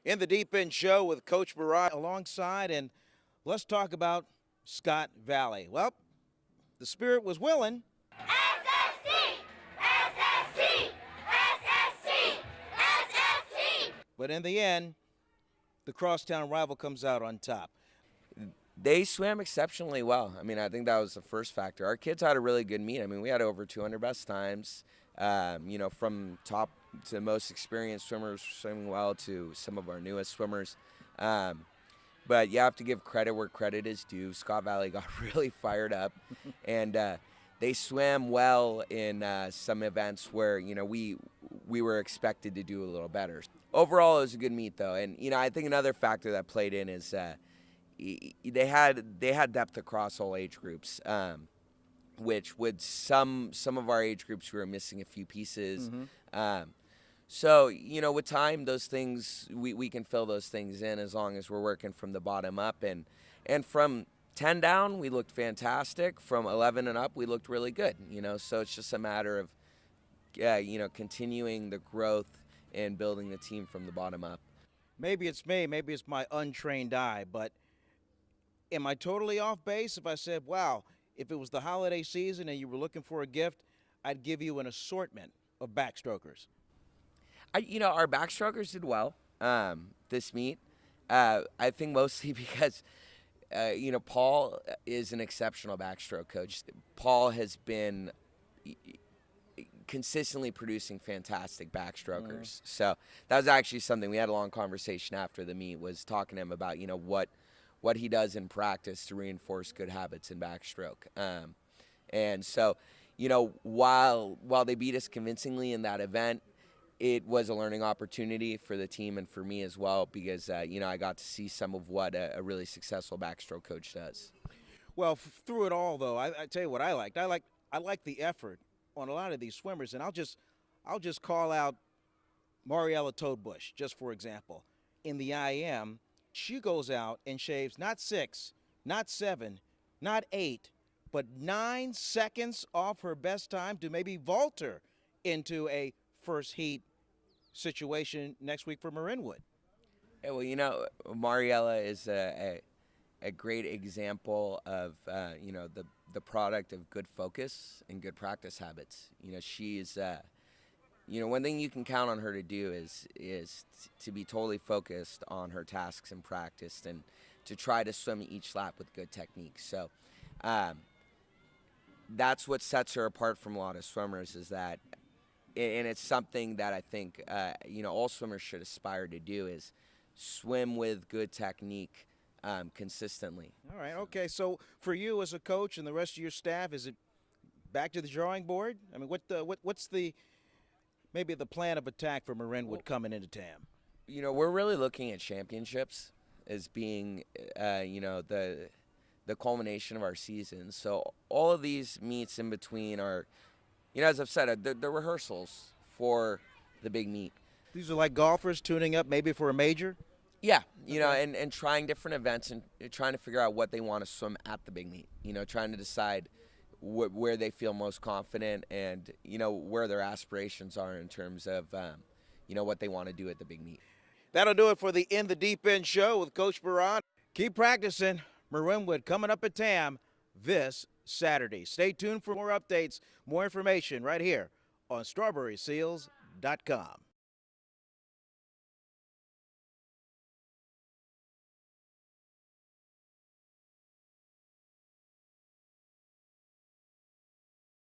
In the Deep End Show with Coach Mehrad alongside, and let's talk about Scott Valley. Well, the spirit was willing. SST! SST! SST! SST! But in the end, the crosstown rival comes out on top. They swam exceptionally well. I mean, I think that was the first factor. Our kids had a really good meet. I mean, we had over 200 best times, from top to most experienced swimmers swimming well to some of our newest swimmers. But you have to give credit where credit is due. Scott Valley got really fired up, and they swam well in some events where, we were expected to do a little better. Overall, it was a good meet, though. And, I think another factor that played in is they had depth across all age groups, which with some of our age groups we were missing a few pieces. So, with time, those things, we can fill those things in as long as we're working from the bottom up. And from 10 down, we looked fantastic. From 11 and up, we looked really good, So it's just a matter of, continuing the growth and building the team from the bottom up. Maybe it's me, maybe it's my untrained eye, but am I totally off base if I said, wow, if it was the holiday season and you were looking for a gift, I'd give you an assortment of backstrokers? Our backstrokers did well this meet. I think mostly because, Paul is an exceptional backstroke coach. Paul has been consistently producing fantastic backstrokers. So that was actually something we had a long conversation after the meet, was talking to him about, what he does in practice to reinforce good habits in backstroke. And so, while they beat us convincingly in that event, it was a learning opportunity for the team and for me as well, because, I got to see some of what a really successful backstroke coach does. Well, through it all, though, I tell you what I liked. I liked the effort on a lot of these swimmers, and I'll just call out Mariella Toadbush, just for example. In the IM, she goes out and shaves not 6, not 7, not 8, but 9 seconds off her best time to maybe vault her into a first heat situation next week for Marinwood. Yeah, well, Mariella is a great example of, the product of good focus and good practice habits. She's, one thing you can count on her to do is to be totally focused on her tasks in practice and to try to swim each lap with good technique. So that's what sets her apart from a lot of swimmers, is that, and it's something that I think, all swimmers should aspire to do, is swim with good technique consistently. All right, okay. So for you as a coach and the rest of your staff, is it back to the drawing board? I mean, what's maybe the plan of attack for Marinwood coming into TAM? We're really looking at championships as being, the culmination of our season. So all of these meets in between are, as I've said, the rehearsals for the big meet. These are like golfers tuning up maybe for a major? Yeah, and trying different events and trying to figure out what they want to swim at the big meet. Trying to decide where they feel most confident and, where their aspirations are in terms of, what they want to do at the big meet. That'll do it for the In the Deep End Show with Coach Mehrad. Keep practicing. Marinwood coming up at TAM this Saturday. Stay tuned for more updates, more information right here on StrawberrySeals.com.